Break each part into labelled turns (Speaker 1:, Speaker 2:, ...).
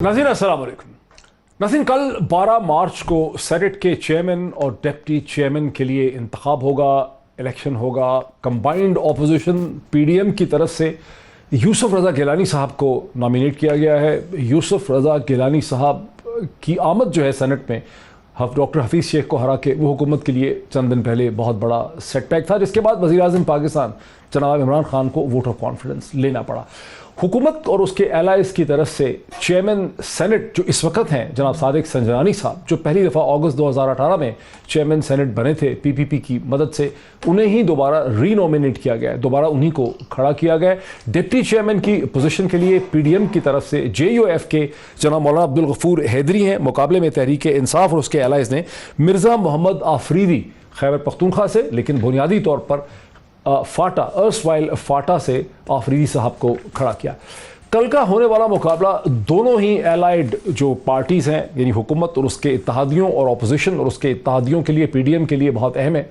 Speaker 1: नाज़रीन अस्सलाम वालेकुम। नाज़रीन, कल 12 मार्च को सेनेट के चेयरमैन और डिप्टी चेयरमैन के लिए इंतखाब होगा, इलेक्शन होगा। कंबाइंड ऑपोजिशन पीडीएम की तरफ से यूसुफ रज़ा गिलानी साहब को नॉमिनेट किया गया है। यूसुफ रज़ा गिलानी साहब की आमद जो है सेनेट में डॉक्टर हफीज़ शेख को हरा के वो हुकूमत के लिए चंद दिन पहले बहुत बड़ा सेटबैक था, जिसके बाद वज़ीर आज़म पाकिस्तान जनाब इमरान खान को वोट ऑफ कॉन्फिडेंस लेना पड़ा। हुकूमत और उसके एलाइज़ की तरफ से चेयरमैन सेनेट जो इस वक्त हैं जनाब सादिक संजरानी साहब, जो पहली दफ़ा अगस्त 2018 में चेयरमैन सेनेट बने थे पीपीपी की मदद से, उन्हें ही दोबारा रीनॉमिनेट किया गया है, दोबारा उन्हीं को खड़ा किया गया है। डिप्टी चेयरमैन की पोजीशन के लिए पीडीएम की तरफ से जेयूएफ के जनाब मौलाना अब्दुल गफूर हैदरी हैं, मुकाबले में तहरीक इंसाफ और उसके एलाइज़ ने मिर्ज़ा मोहम्मद आफरीदी खैबर पख्तूनख्वा से, लेकिन बुनियादी तौर पर फाटा अर्सवाइल फाटा से आफरीदी साहब को खड़ा किया। कल का होने वाला मुकाबला दोनों ही एलाइड जो पार्टीज़ हैं, यानी हुकूमत और उसके इत्तेहादियों और अपोजिशन और उसके इत्तेहादियों के लिए पीडीएम के लिए बहुत अहम है।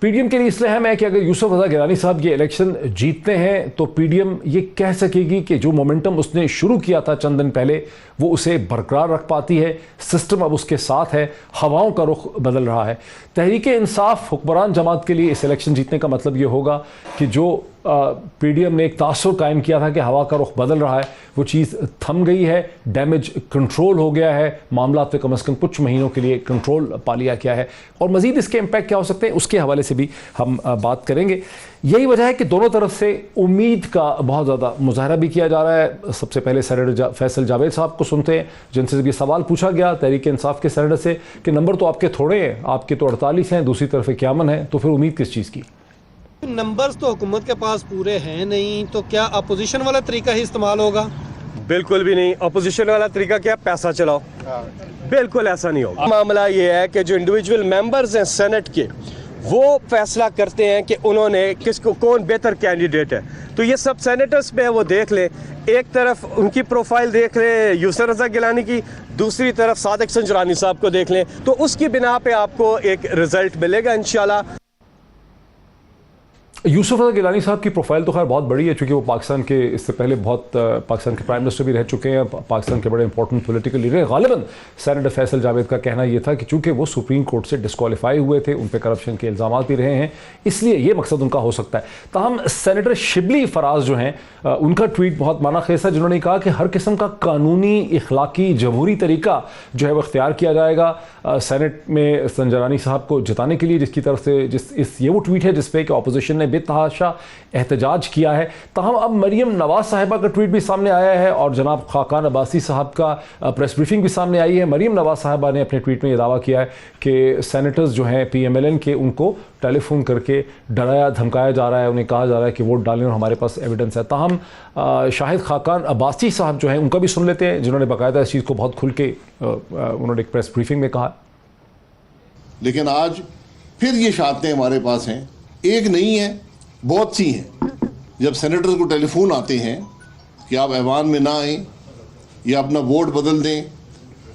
Speaker 1: पीडीएम के लिए इसलिए अहम है कि अगर यूसुफ रज़ा गिलानी साहब ये इलेक्शन जीतते हैं तो पीडीएम ये कह सकेगी कि जो मोमेंटम उसने शुरू किया था चंद दिन पहले वो उसे बरकरार रख पाती है। सिस्टम अब उसके साथ है, हवाओं का रुख बदल रहा है। तहरीक इंसाफ हुक्मरान जमात के लिए इस इलेक्शन जीतने का मतलब ये होगा कि जो पीडीएम ने एक तासुर कायम किया था कि हवा का रुख बदल रहा है, वो चीज़ थम गई है, डैमेज कंट्रोल हो गया है, मामला पे कम अज़ कम कुछ महीनों के लिए कंट्रोल पा लिया गया है। और मज़ीद इसके इम्पैक्ट क्या हो सकते हैं उसके हवाले से भी हम बात करेंगे। यही वजह है कि दोनों तरफ से उम्मीद का बहुत ज़्यादा मुजाहरा भी किया जा रहा है। सबसे पहले सेनेटर फैसल जावेद साहब को सुनते हैं, जिनसे ये सवाल पूछा गया तहरीक इंसाफ के सेनेटर से कि नंबर तो आपके थोड़े हैं, आपके तो 48 हैं, दूसरी तरफ 51 है, तो फिर उम्मीद किस चीज़ की?
Speaker 2: नंबर्स तो हुकूमत के पास पूरे हैं नहीं, तो क्या अपोजिशन वाला तरीका ही इस्तेमाल होगा?
Speaker 3: बिल्कुल भी नहीं। अपोजिशन वाला तरीका क्या? पैसा चलाओ। बिल्कुल ऐसा नहीं होगा। मामला ये है कि जो इंडिविजुअल मेंबर्स हैं सेनेट के, वो फैसला करते हैं कि उन्होंने किसको, कौन बेहतर कैंडिडेट है। तो ये सब सेनेटर्स पे है, वो देख ले। एक तरफ उनकी प्रोफाइल देख ले यूसुफ रज़ा गिलानी की, दूसरी तरफ सादिक संजरानी साहब को देख लें, तो उसकी बिना पे आपको एक रिजल्ट मिलेगा इंशाल्लाह।
Speaker 1: यूसुफ रज़ा गिलानी साहब की प्रोफाइल तो खैर बहुत बड़ी है, चूँकि वो पाकिस्तान के इससे पहले बहुत पाकिस्तान के प्राइम मिनिस्टर भी रह चुके हैं, पाकिस्तान के बड़े इंपॉर्टेंट पॉलिटिकल लीडर हैं। गालिबन सेनेटर फैसल जावेद का कहना यह था कि चूँकि वो सुप्रीम कोर्ट से डिस्क्वालीफाई हुए थे, उन पर करप्शन के इल्ज़ाम भी रहे हैं, इसलिए ये मकसद उनका हो सकता है। ताहम सेनेटर शिबली फराज जो हैं, उनका ट्वीट बहुत माना खेज था, जिन्होंने कहा कि हर किस्म का कानूनी, इखलाकी, जमहूरी तरीका जो है वो इख्तियार किया जाएगा सेनेट में संजरानी साहब को जिताने के लिए, जिसकी तरफ से ये वो ट्वीट है जिसपे कि अपोजिशन ने बेतहाशा एहतजाज किया है। ताहम अब मरीम नवाज साहिबा का ट्वीट भी सामने आया है और जनाब खाकान अब्बासी साहब का प्रेस ब्रीफिंग भी सामने आई है। मरीम नवाज साहिबा ने अपने ट्वीट में यह दावा किया है कि सेनेटर्स जो हैं PMLN के, उनको टेलीफोन करके डराया धमकाया जा रहा है, उन्हें कहा जा रहा है कि वोट डालें और हमारे पास एविडेंस है। ताहम शाहिद खाकान अब्बासी साहब जो हैं उनका भी सुन लेते हैं, जिन्होंने बाकायदा इस चीज़ को बहुत खुल के उन्होंने एक प्रेस ब्रीफिंग में कहा।
Speaker 4: लेकिन आज फिर ये शहादतें हमारे पास हैं, एक नहीं है, बहुत सी हैं। जब सेनेटर्स को टेलीफोन आते हैं कि आप ऐवान में ना आएँ या अपना वोट बदल दें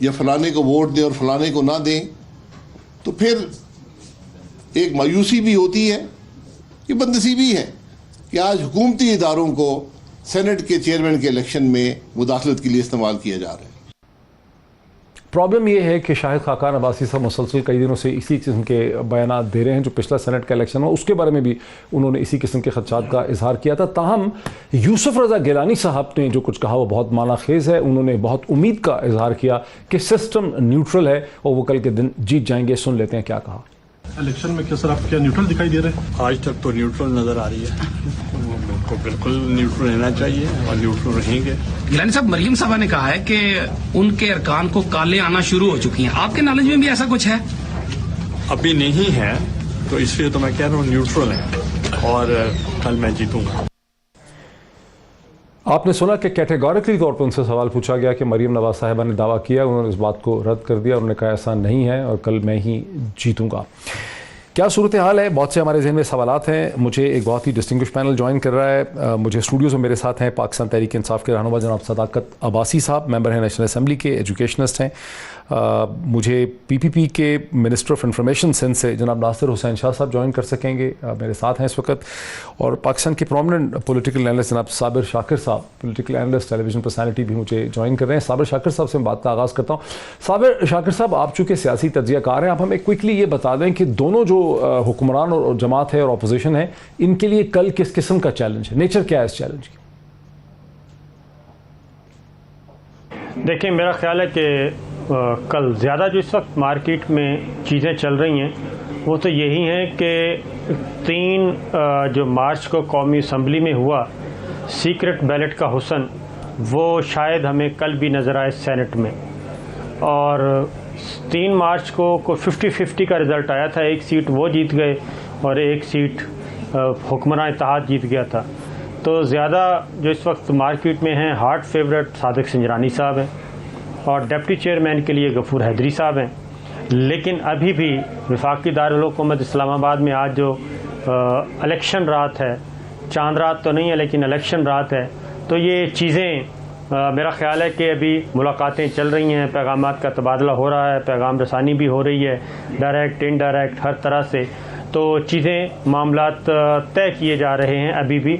Speaker 4: या फलाने को वोट दें और फलाने को ना दें, तो फिर एक मायूसी भी होती है, ये बदनसीबी भी है कि आज हुकूमती इदारों को सेनेट के चेयरमैन के इलेक्शन में मुदाखलत के लिए इस्तेमाल किया जा रहा है।
Speaker 1: प्रॉब्लम यह है कि शाहिद खाकान अब्बासी साहब मुसलसल कई दिनों से इसी किस्म के बयानात दे रहे हैं। जो पिछला सेनेट का इलेक्शन हुआ उसके बारे में भी उन्होंने इसी किस्म के खदशात का इजहार किया था। ताहम यूसुफ रज़ा गिलानी साहब ने जो कुछ कहा वो बहुत माना खेज है। उन्होंने बहुत उम्मीद का इजहार किया कि सिस्टम न्यूट्रल है और वो कल के दिन जीत जाएंगे। सुन लेते हैं क्या कहा।
Speaker 5: इलेक्शन में क्या सर आप क्या न्यूट्रल दिखाई दे रहे हैं?
Speaker 6: आज तक तो न्यूट्रल नजर आ रही है, उनको बिल्कुल न्यूट्रल रहना चाहिए और न्यूट्रल रहेंगे।
Speaker 7: गिलानी साहब, मरीम साहबा ने कहा है कि उनके अरकान को काले आना शुरू हो चुकी हैं, आपके नॉलेज में भी ऐसा कुछ है?
Speaker 6: अभी नहीं है, तो इसलिए तो मैं कह रहा हूँ न्यूट्रल है और कल मैं जीतूंगा।
Speaker 1: आपने सुना कि कैटेगोरिकली तौर पर उनसे सवाल पूछा गया कि मरीम नवाज साहिबा ने दावा किया, उन्होंने इस बात को रद्द कर दिया, उन्होंने कहा ऐसा नहीं है और कल मैं ही जीतूंगा। क्या सूरत हाल है? बहुत से हमारे जहन में सवालात हैं। मुझे एक बहुत ही डिस्टिंग्विश पैनल ज्वाइन कर रहा है। मुझे स्टूडियोज़ में मेरे साथ हैं पाकिस्तान तहरीक इंसाफ के रहनुमा जनाब सदाकत अब्बासी साहब, मेंबर हैं नेशनल असम्बली के, एजुकेशनिस्ट हैं। मुझे पीपीपी के मिनिस्टर ऑफ इंफॉर्मेशन सिंध से जनाब नासिर हुसैन शाह साहब ज्वाइन कर सकेंगे, मेरे साथ हैं इस वक्त। और पाकिस्तान के प्रोमिनेंट पॉलिटिकल एनालिस्ट जनाब साबिर शाकिर साहब, पॉलिटिकल एनालिस्ट, टेलीविजन पर्सनैलिटी भी मुझे ज्वाइन कर रहे हैं। साबिर शाकिर साहब से मैं बात का आगाज़ करता हूँ। साबिर शाकिर साहब, आप चूँकि सियासी तज्ज़ियाकार हैं, आप हमें क्विकली ये बता दें कि दोनों जो हुक्मरान और जमात है और अपोजिशन है, इनके लिए कल किस किस्म का चैलेंज है? नेचर क्या है इस चैलेंज की?
Speaker 8: देखिए, मेरा ख्याल है कि कल ज़्यादा जो इस वक्त मार्केट में चीज़ें चल रही हैं वो तो यही हैं कि 3 जो मार्च को कौमी असम्बली में हुआ सीक्रेट बैलेट का हुस्न, वो शायद हमें कल भी नज़र आए सेनेट में। और 3 मार्च को 50-50 का रिज़ल्ट आया था। एक सीट वो जीत गए और एक सीट हुक्मरान इत्तेहाद जीत गया था। तो ज़्यादा जो इस वक्त मार्केट में हैं, हार्ट फेवरेट सादिक सिंजरानी साहब हैं और डिप्टी चेयरमैन के लिए गफूर हैदरी साहब हैं। लेकिन अभी भी वफाकी दारुल हुकूमत इस्लामाबाद में आज जो इलेक्शन रात है, चांद रात तो नहीं है लेकिन इलेक्शन रात है, तो ये चीज़ें मेरा ख्याल है कि अभी मुलाकातें चल रही हैं, पैगामात का तबादला हो रहा है, पैगाम रसानी भी हो रही है, डायरेक्ट इनडायरेक्ट हर तरह से। तो चीज़ें मामलात तय किए जा रहे हैं अभी भी,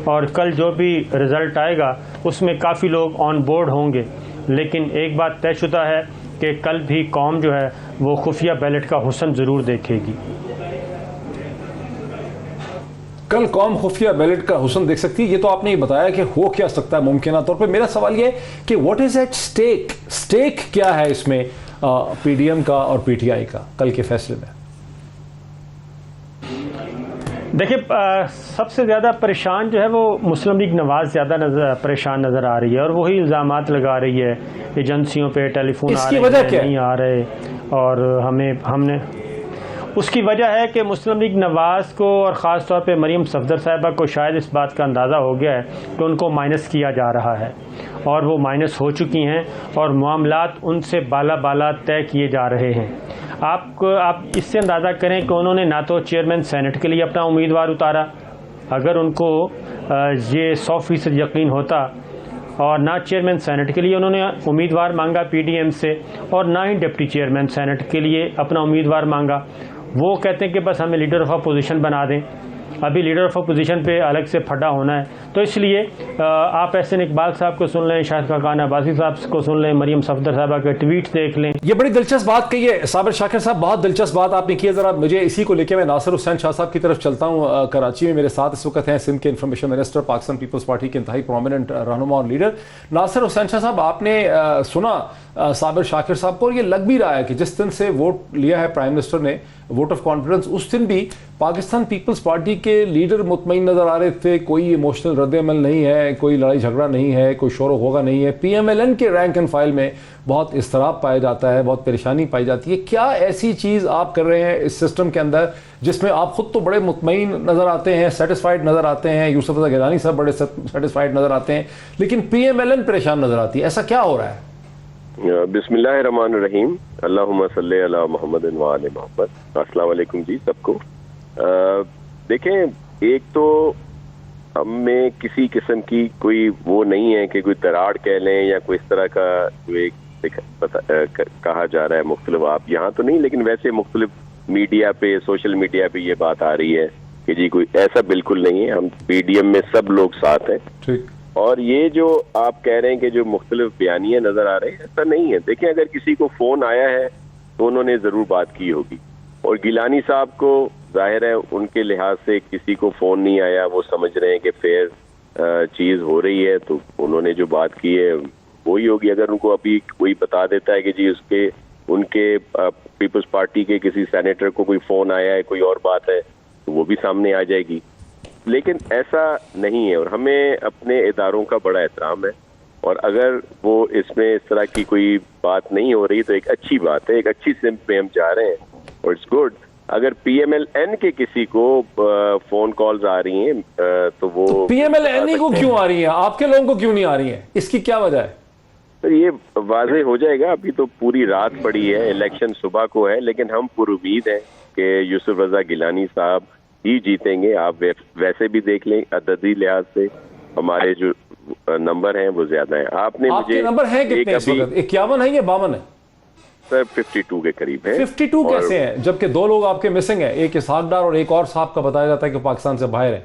Speaker 8: और कल जो भी रिज़ल्ट आएगा उसमें काफ़ी लोग ऑन बोर्ड होंगे। लेकिन एक बात तयशुदा है कि कल भी कौम जो है वो खुफिया बैलेट का हुस्न ज़रूर देखेगी।
Speaker 1: कल कौम खुफिया बैलेट का हुस्न देख सकती है, ये तो आपने ही बताया कि हो क्या सकता है मुमकिन तौर पे। मेरा सवाल ये है कि what is at stake? Stake क्या है इसमें पीडीएम का और पीटीआई का कल के फैसले में?
Speaker 8: देखिए, सबसे ज़्यादा परेशान जो है वो मुस्लिम लीग नवाज़ ज़्यादा परेशान नज़र आ रही है और वही इल्ज़ामात लगा रही है एजेंसियों पे, टेलीफोन आ रहे हैं, नहीं आ रहे। और हमने उसकी वजह है कि मुस्लिम लीग नवाज़ को और ख़ास तौर पे मरीम सफदर साहिबा को शायद इस बात का अंदाज़ा हो गया है कि उनको माइनस किया जा रहा है और वो माइनस हो चुकी हैं और मामलात उनसे बाला तय किए जा रहे हैं। आप इससे अंदाज़ा करें कि उन्होंने ना तो चेयरमैन सेनेट के लिए अपना उम्मीदवार उतारा, अगर उनको ये 100% यकीन होता, और ना चेयरमैन सेनेट के लिए उन्होंने उम्मीदवार मांगा पीडीएम से, और ना ही डिप्टी चेयरमैन सेनेट के लिए अपना उम्मीदवार मांगा। वो कहते हैं कि बस हमें लीडर ऑफ अपोजिशन बना दें। अभी लीडर ऑफ अपोजिशन पे अलग से फटा होना है। तो इसलिए आप एहसन इकबाल साहब को सुन लें, शाहिद खाकान अब्बासी साहब को सुन लें, मरीम सफदर साहबा के ट्वीट देख लें।
Speaker 1: ये बड़ी दिलचस्प बात कही है साबिर शाकिर साहब, बहुत दिलचस्प बात आपने की है। ज़रा मुझे इसी को लेकर मैं नासिर हुसैन शाह साहब की तरफ चलता हूँ। कराची में मेरे साथ इस वक्त हैं सिंध के इंफॉर्मेशन मिनिस्टर, पाकिस्तान पीपल्स पार्टी के इंतहाई प्रोमिनेंट रहनुमा और लीडर नासिर हुसैन शाह साहब। आपने सुना साबिर शाकिर साहब को, और ये लग भी रहा है कि जिस दिन से वोट लिया है प्राइम मिनिस्टर ने, वोट ऑफ कॉन्फिडेंस, उस दिन भी पाकिस्तान पीपल्स पार्टी के लीडर मुतमईन नजर आ रहे थे। कोई इमोशनल रद्द-ए-अमल नहीं है, कोई लड़ाई झगड़ा नहीं है, कोई शोर होगा नहीं है। पीएमएलएन के रैंक एंड फाइल में बहुत इस्तराब पाया जाता है, बहुत परेशानी पाई जाती है। क्या ऐसी चीज़ आप कर रहे हैं इस सिस्टम के अंदर जिसमें आप खुद तो बड़े मुतमईन नज़र आते हैं, सेटिस्फाइड नज़र आते हैं, यूसुफ रज़ा गिलानी साहब बड़े सेटिस्फाइड नज़र आते हैं, लेकिन पीएमएलएन परेशान नज़र आती है? ऐसा क्या हो रहा है?
Speaker 3: बिस्मिल्लाहिर्रहमानिर्रहीम, अल्लाहुम्मा सल्ली अला मुहम्मद व आले मुहम्मद। अस्सलाम वालेकुम जी सबको। देखें, एक तो हम में किसी किस्म की कोई वो नहीं है कि कोई दरार कह लें या कोई इस तरह का जो कहा जा रहा है मुख्तलिफ, आप यहाँ तो नहीं, लेकिन वैसे मुख्तलिफ मीडिया पे, सोशल मीडिया पे ये बात आ रही है कि जी कोई ऐसा बिल्कुल नहीं है। हम पीडीएम में सब लोग साथ हैं। ठीक। और ये जो आप कह रहे हैं कि जो मुख्तलिफ बयानियाँ नजर आ रहे हैं, ऐसा नहीं है। देखिए, अगर किसी को फोन आया है तो उन्होंने जरूर बात की होगी, और गिलानी साहब को जाहिर है उनके लिहाज से किसी को फोन नहीं आया, वो समझ रहे हैं कि फेयर चीज हो रही है, तो उन्होंने जो बात की है वही होगी। अगर उनको अभी कोई बता देता है कि जी उनके पीपल्स पार्टी के किसी सेनेटर को कोई फोन आया है, कोई और बात है, तो वो भी सामने आ जाएगी। लेकिन ऐसा नहीं है, और हमें अपने इदारों का बड़ा एहतराम है, और अगर वो इसमें इस तरह की कोई बात नहीं हो रही तो एक अच्छी बात है, एक अच्छी सिम पे हम जा रहे हैं, और इट्स गुड। अगर पीएमएलएन के किसी को फोन कॉल्स आ रही हैं तो वो
Speaker 1: पीएमएलएन को क्यों आ रही है, आपके लोगों को क्यों नहीं आ रही है, इसकी क्या वजह है?
Speaker 3: तो ये वाज़ेह हो जाएगा। अभी तो पूरी रात पड़ी है, इलेक्शन सुबह को है, लेकिन हम पुरुमीद हैं
Speaker 9: कि यूसुफ रजा गिलानी साहब ही जीतेंगे। आप वैसे भी देख लें, अददी लिहाज से हमारे जो नंबर हैं वो ज्यादा हैं। आपने मुझे
Speaker 1: नंबर है कितने इस वक्त? 51 है या 52 है?
Speaker 9: सर 52 के करीब है।
Speaker 1: 52 कैसे हैं जबकि 2 लोग आपके मिसिंग हैं, एक इसहाक डार और एक और साहब का बताया जाता है कि पाकिस्तान से बाहर है।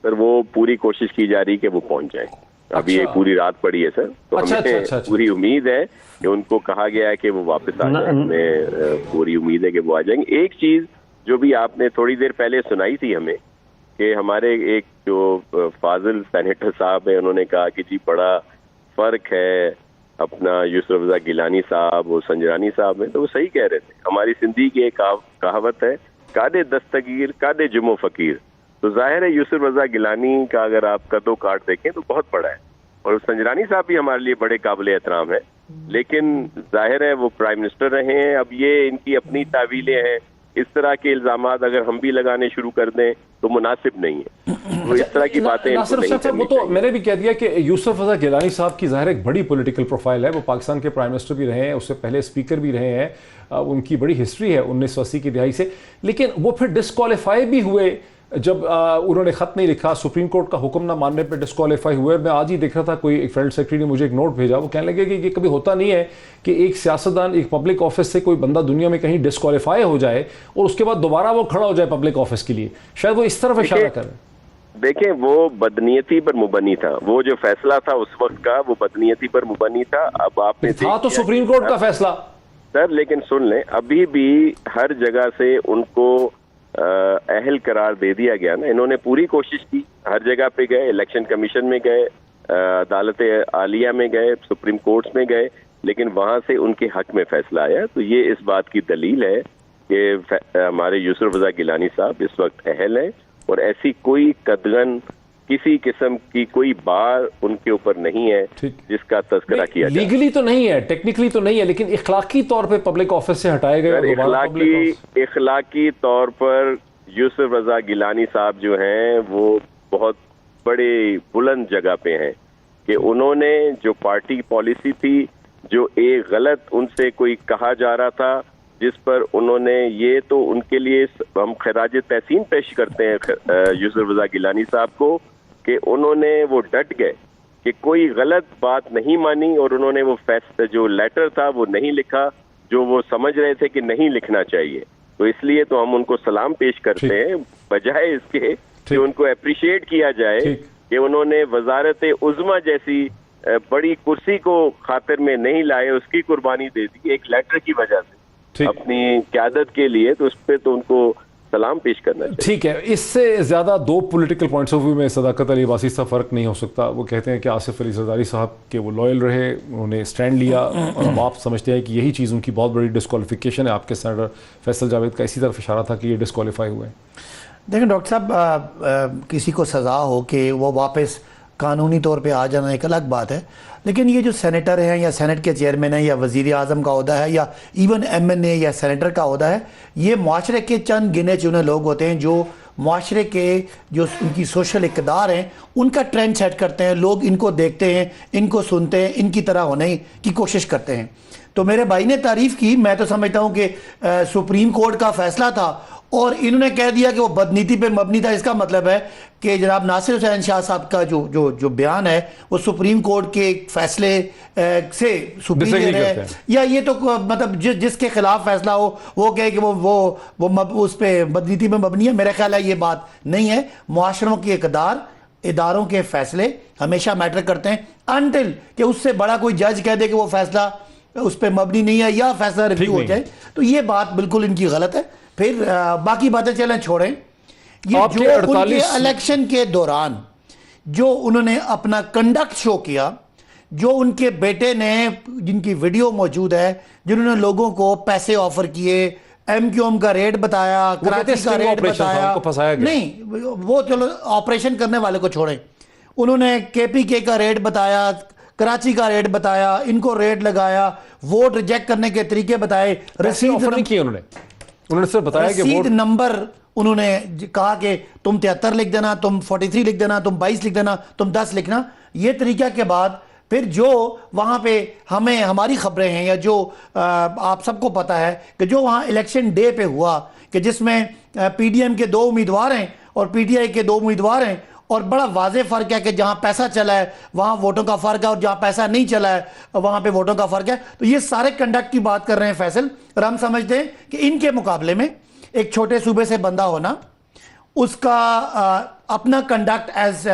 Speaker 9: सर वो पूरी कोशिश की जा रही है कि वो पहुंच जाए। अभी ये पूरी रात पड़ी है सर, तो हमें पूरी उम्मीद है कि उनको कहा गया है कि वो वापस आ जाए। हमें पूरी उम्मीद है कि वो आ जाएंगे। एक चीज जो भी आपने थोड़ी देर पहले सुनाई थी हमें कि हमारे एक जो फाजिल सेनेटर साहब है, उन्होंने कहा कि जी बड़ा फर्क है अपना यूसुफ रजा गिलानी साहब और संजरानी साहब में, तो वो सही कह रहे थे। हमारी सिंधी की एक कहावत है, कादे दस्तगीर कादे जुमो फकीर। तो जाहिर है यूसुफ रजा गिलानी का अगर आप कदो काट देखें तो बहुत बड़ा है, और संजरानी साहब भी हमारे लिए बड़े काबिल एहतराम है, लेकिन जाहिर है वो प्राइम मिनिस्टर रहे हैं। अब ये इनकी अपनी तावीलें हैं, इस तरह के इल्जाम अगर हम भी लगाने शुरू कर दें तो मुनासिब नहीं है। तो इस तरह की बातें इनको नहीं करनी
Speaker 1: वो तो मैंने भी कह दिया कि यूसुफ रजा गिलानी साहब की जाहिर एक बड़ी पॉलिटिकल प्रोफाइल है। वो पाकिस्तान के प्राइम मिनिस्टर भी रहे हैं, उससे पहले स्पीकर भी रहे हैं, उनकी बड़ी हिस्ट्री है 1980 की दिहाई से। लेकिन वो फिर डिस्क्वालीफाई भी हुए जब उन्होंने खत नहीं लिखा, सुप्रीम कोर्ट का हुक्म ना मानने पर डिस्क्वालीफाई हुए। मैं आज ही देख रहा था, कोई एक फ्रेंड सेक्रेटरी ने मुझे एक नोट भेजा, वो कहने लगे कि ये कभी होता नहीं है कि एक सियासतदान एक पब्लिक ऑफिस से कोई बंदा दुनिया में कहीं डिस्क्वालीफाई हो जाए और उसके बाद दोबारा वो खड़ा हो जाए पब्लिक ऑफिस के लिए। शायद वो इस तरफ इशारा कर रहे।
Speaker 9: देखें, वो बदनीयती पर मुबनी था। वो जो फैसला था उस वक्त का, वो बदनीयती पर मुबनी था। अब आपने
Speaker 1: था तो सुप्रीम कोर्ट का फैसला
Speaker 9: सर, लेकिन सुन लें, अभी भी हर जगह से उनको अहल करार दे दिया गया ना। इन्होंने पूरी कोशिश की, हर जगह पे गए, इलेक्शन कमीशन में गए, अदालत आलिया में गए, सुप्रीम कोर्ट में गए, लेकिन वहां से उनके हक में फैसला आया। तो ये इस बात की दलील है कि हमारे यूसुफ रजा गिलानी साहब इस वक्त अहल हैं, और ऐसी कोई कदगन किसी किस्म की कोई बार उनके ऊपर नहीं है जिसका तज़किरा किया जाए।
Speaker 1: लीगली तो नहीं है, टेक्निकली तो नहीं है, लेकिन इखलाकी तौर पे पब्लिक ऑफिस से हटाए गए।
Speaker 9: इखलाकी तौर पर यूसुफ रजा गिलानी साहब जो हैं वो बहुत बड़े बुलंद जगह पे हैं कि उन्होंने जो पार्टी पॉलिसी थी, जो एक गलत उनसे कोई कहा जा रहा था, जिस पर उन्होंने, ये तो उनके लिए हम खराज तहसीन पेश करते हैं यूसुफ रजा गिलानी साहब को कि उन्होंने वो डट गए कि कोई गलत बात नहीं मानी, और उन्होंने वो फैसला, जो लेटर था वो नहीं लिखा जो वो समझ रहे थे कि नहीं लिखना चाहिए। तो इसलिए तो हम उनको सलाम पेश करते हैं, बजाय इसके कि उनको अप्रिशिएट किया जाए कि उन्होंने वजारत उज़्मा जैसी बड़ी कुर्सी को खातिर में नहीं लाए, उसकी कुर्बानी दे दी एक लेटर की वजह से अपनी क़यादत के लिए। तो उस पर तो उनको सलाम पेश करना चाहिए।
Speaker 1: ठीक है, इससे ज्यादा दो पॉलिटिकल पॉइंट्स ऑफ व्यू में सदाकत अली अब्बासी से फर्क नहीं हो सकता। वो कहते हैं कि आसिफ अली जरदारी साहब के वो लॉयल रहे, उन्होंने स्टैंड लिया, और अब आप समझते हैं कि यही चीज़ उनकी बहुत बड़ी डिस्क्वालिफिकेशन है। आपके सेनेटर फैसल जावेद का इसी तरफ इशारा था कि ये डिस्क्वालीफाई हुए।
Speaker 10: देखें डॉक्टर साहब, किसी को सज़ा हो कि वो वापस कानूनी तौर पे आ जाना एक अलग बात है, लेकिन ये जो सेनेटर हैं या सेनेट के चेयरमैन हैं या वज़ीर आज़म का ओहदा है या इवन MNA या सेनेटर का ओहदा है, ये माशरे के चंद गिने चुने लोग होते हैं जो माशरे के जो उनकी सोशल इक़दार हैं उनका ट्रेंड सेट करते हैं। लोग इनको देखते हैं, इनको सुनते हैं, इनकी तरह होने की कोशिश करते हैं। तो मेरे भाई ने तारीफ़ की, मैं तो समझता हूँ कि सुप्रीम कोर्ट का फैसला था और इन्होंने कह दिया कि वो बदनीति पे मबनी था। इसका मतलब है कि जनाब नासिर हुसैन शाह साहब का जो बयान है वो सुप्रीम कोर्ट के फैसले से सुपीरियर है, या ये तो मतलब जिसके खिलाफ फैसला हो वो कहे कि वो उस पर बदनीति में मबनी है। मेरा ख्याल है ये बात नहीं है। मुआशरों की इक़दार, इदारों के फैसले हमेशा मैटर करते हैं, अनटिल कि उससे बड़ा कोई जज कह दे कि वो फैसला उस पर मबनी नहीं है या फैसला रिव्यू हो जाए। तो ये बात बिल्कुल इनकी गलत है। फिर बाकी बातें चलें छोड़ें, ये जो उनके इलेक्शन के दौरान जो उन्होंने अपना कंडक्ट शो किया, जो उनके बेटे ने, जिनकी वीडियो मौजूद है, जिन्होंने लोगों को पैसे ऑफर किए, MQM का रेट बताया, कराची का रेट बताया, नहीं वो चलो ऑपरेशन करने वाले को छोड़ें, उन्होंने KPK का रेट बताया, कराची का रेट बताया, इनको रेट लगाया, वोट रिजेक्ट करने के तरीके बताए, रसीद नहीं किए उन्होंने सिर्फ बताया कि रसीद नंबर उन्होंने कहा कि तुम 73 लिख देना, तुम 43 लिख देना, तुम 22 लिख देना, तुम 10 लिखना। ये तरीका के बाद फिर जो वहाँ पे हमें हमारी खबरें हैं या जो आप सबको पता है कि जो वहाँ इलेक्शन डे पे हुआ कि जिसमें पीडीएम के 2 उम्मीदवार हैं और पीटीआई के 2 उम्मीदवार हैं और बड़ा वाज़ेह फ़र्क है कि जहाँ पैसा चला है वहाँ वोटों का फ़र्क है और जहाँ पैसा नहीं चला है वहाँ पे वोटों का फ़र्क है। तो ये सारे कंडक्ट की बात कर रहे हैं फैसल, और हम समझते हैं कि इनके मुकाबले में एक छोटे सूबे से बंदा होना, उसका अपना कंडक्ट एज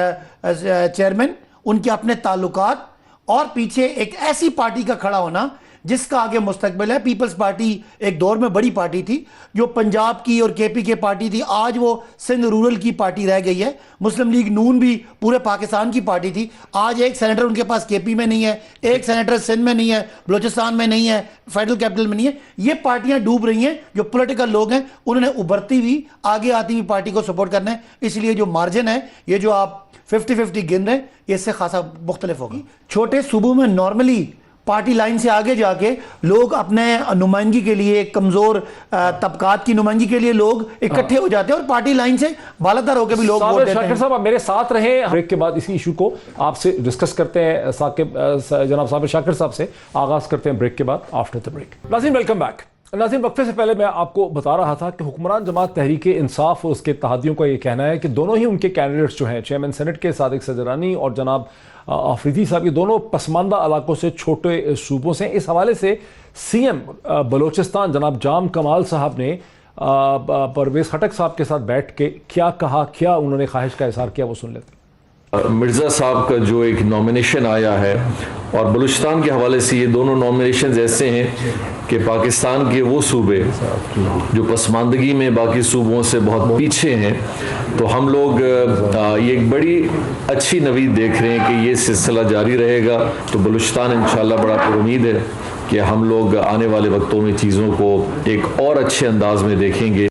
Speaker 10: चेयरमैन, उनके अपने ताल्लुकात और पीछे एक ऐसी पार्टी का खड़ा होना जिसका आगे मुस्तकबिल है। पीपल्स पार्टी एक दौर में बड़ी पार्टी थी जो पंजाब की और केपी के पार्टी थी, आज वो सिंध रूरल की पार्टी रह गई है। मुस्लिम लीग नून भी पूरे पाकिस्तान की पार्टी थी, आज एक सेनेटर उनके पास केपी में नहीं है, एक सेनेटर सिंध में नहीं है, बलोचिस्तान में नहीं है, फेडरल कैपिटल में नहीं है। ये पार्टियां डूब रही हैं, जो पॉलिटिकल लोग हैं उन्होंने उभरती हुई आगे आती हुई पार्टी को सपोर्ट करना है। इसलिए जो मार्जिन है, ये जो आप 50-50 गिन रहे हैं, इससे खासा मुख्तलिफ होगी। छोटे सूबों में नॉर्मली पार्टी लाइन से आगे जाके लोग अपने नुमाइंदगी के लिए, कमजोर तबकात की नुमाइंदगी के लिए लोग इकट्ठे हो जाते हैं और पार्टी लाइन से बालातर होकर भी लोग वोट देते हैं।
Speaker 1: साहब आप मेरे साथ रहे, ब्रेक के बाद इसी इशू को आपसे डिस्कस करते हैं। जनाब साबिर शाकिर साहब से आगाज करते हैं ब्रेक के बाद, आफ्टर द ब्रेक। नाज़रीन वेलकम बैक। नाज़रीन वक्फे से पहले मैं आपको बता रहा था कि हुक्मरान जमात तहरीक इंसाफ और उसके इत्तेहादियों का ये कहना है कि दोनों ही उनके कैंडिडेट्स जो हैं, चेयरमैन सेनेट के सादिक सजरानी और जनाब आफरीदी साहब, ये दोनों पसमानदा इलाकों से, छोटे सूबों से। इस हवाले से सीएम बलोचिस्तान जनाब जाम कमाल साहब ने परवेज़ खटक साहब के साथ बैठ के क्या कहा, क्या उन्होंने ख्वाहिश का इज़हार किया, वो सुन लेते हैं।
Speaker 11: मिर्ज़ा साहब का जो एक नॉमिनेशन आया है और बलूचिस्तान के हवाले से ये दोनों नॉमिनेशन ऐसे हैं कि पाकिस्तान के वो सूबे जो पसमानदगी में बाकी सूबों से बहुत पीछे हैं, तो हम लोग ये एक बड़ी अच्छी नवीद देख रहे हैं कि ये सिलसिला जारी रहेगा। तो बलूचिस्तान इंशाल्लाह बड़ा पुरुमीद है कि हम लोग आने वाले वक्तों में चीज़ों को एक और अच्छे अंदाज में देखेंगे।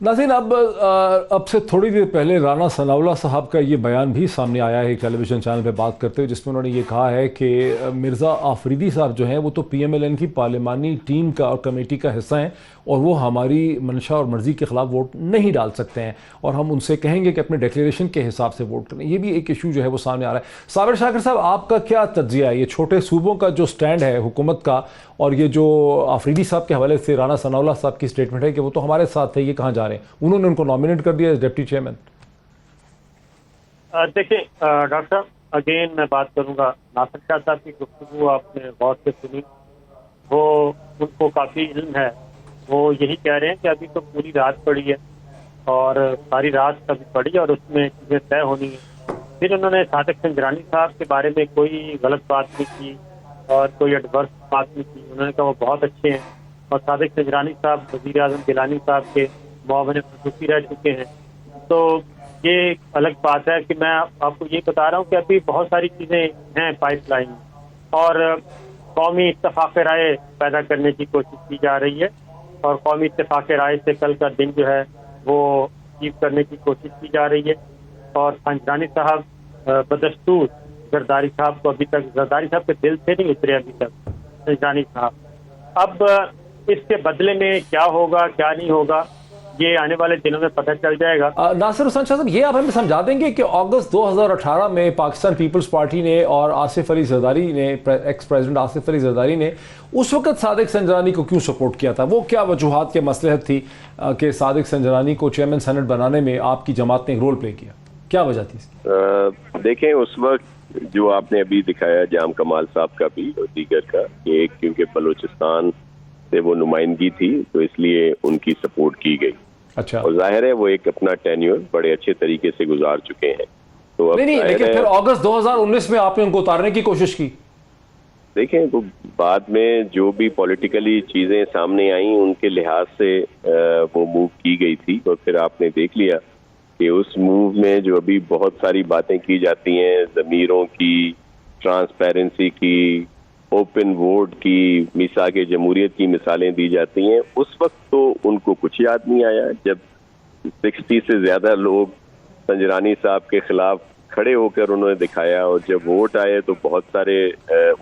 Speaker 1: नाज़रीन अब से थोड़ी देर पहले राना सनाउल्लाह साहब का ये बयान भी सामने आया है एक टेलीविज़न चैनल पे बात करते हुए, जिसमें उन्होंने ये कहा है कि मिर्ज़ा आफरीदी साहब जो हैं वो तो पीएमएलएन की पार्लिमानी टीम का और कमेटी का हिस्सा हैं और वो हमारी मंशा और मर्ज़ी के ख़िलाफ़ वोट नहीं डाल सकते हैं और हम उनसे कहेंगे कि अपने डिक्लेरेशन के हिसाब से वोट करें। ये भी एक इशू जो है वो सामने आ रहा है। साबिर शाकिर साहब, आपका क्या तज्ज़िया है ये छोटे सूबों का जो स्टैंड है हुकूमत का, और ये जो आफरीदी साहब के हवाले से राना सनाउल्लाह साहब की स्टेटमेंट है कि वो तो हमारे साथ है, ये कहाँ जा रहे हैं, उन्होंने उनको नॉमिनेट कर दिया एज डिप्टी चेयरमैन।
Speaker 8: देखिए डॉक्टर साहब, अगेन मैं बात करूंगा, नासिर शाह साहब की गुफ्तगू आपने गौर से सुनी, वो उनको काफ़ी इल्म है। वो यही कह रहे हैं कि अभी तो पूरी रात पड़ी है और सारी रात कभी पड़ी और उसमें चीज़ें तय होनी है। फिर उन्होंने सादिक संजरानी साहब के बारे में कोई गलत बात नहीं की और कोई एडवर्स बात नहीं की। उन्होंने कहा वो बहुत अच्छे हैं और सादिक संजरानी साहब वज़ीर आज़म गिलानी साहब के मुआविन खसूसी रह चुके हैं। तो ये एक अलग बात है कि मैं आपको ये बता रहा हूँ कि अभी बहुत सारी चीज़ें हैं पाइपलाइन और कौमी इत्तेफाक राय पैदा करने की कोशिश की जा रही है और कौमी इत्तेफाक राय से कल का दिन जो है वो अचीव करने की कोशिश की जा रही है। और संजरानी साहब बदस्तूर जरदारी साहब को अभी तक, जरदारी साहब के दिल से नहीं उतरे अभी तक संजरानी साहब। अब इसके बदले में क्या होगा क्या नहीं होगा ये आने वाले दिनों में पता चल जाएगा।
Speaker 1: नासिर हुसैन साहब, ये आप हमें समझा देंगे कि अगस्त 2018 में पाकिस्तान पीपल्स पार्टी ने और आसिफ अली जरदारी ने, एक्स प्रेसिडेंट आसिफ अली जरदारी ने उस वक्त सादिक संजरानी को क्यों सपोर्ट किया था? वो क्या वजूहात के मसलहत थी कि सादिक संजरानी को चेयरमैन सेनेट बनाने में आपकी जमात ने एक रोल प्ले किया? क्या वजह थी?
Speaker 9: देखें, उस वक्त जो आपने अभी दिखाया जाम कमाल साहब का भी और दीगर का, एक क्योंकि बलूचिस्तान से वो नुमाइंदगी थी तो इसलिए उनकी सपोर्ट की गई।
Speaker 1: अच्छा, और
Speaker 9: जाहिर है वो एक अपना टेन्योर बड़े अच्छे तरीके से गुजार चुके हैं। तो अब
Speaker 1: नहीं, लेकिन फिर अगस्त 2019 में आपने उनको उतारने की कोशिश की।
Speaker 9: देखें, तो बाद में जो भी पॉलिटिकली चीजें सामने आई उनके लिहाज से वो मूव की गई थी और फिर आपने देख लिया कि उस मूव में जो अभी बहुत सारी बातें की जाती हैं, ज़मीरों की, ट्रांसपेरेंसी की, ओपन वोट की, मिसाक जमहूरियत की मिसालें दी जाती हैं, उस वक्त तो उनको कुछ याद नहीं आया जब 60 से ज्यादा लोग संजरानी साहब के खिलाफ खड़े होकर उन्होंने दिखाया और जब वोट आए तो बहुत सारे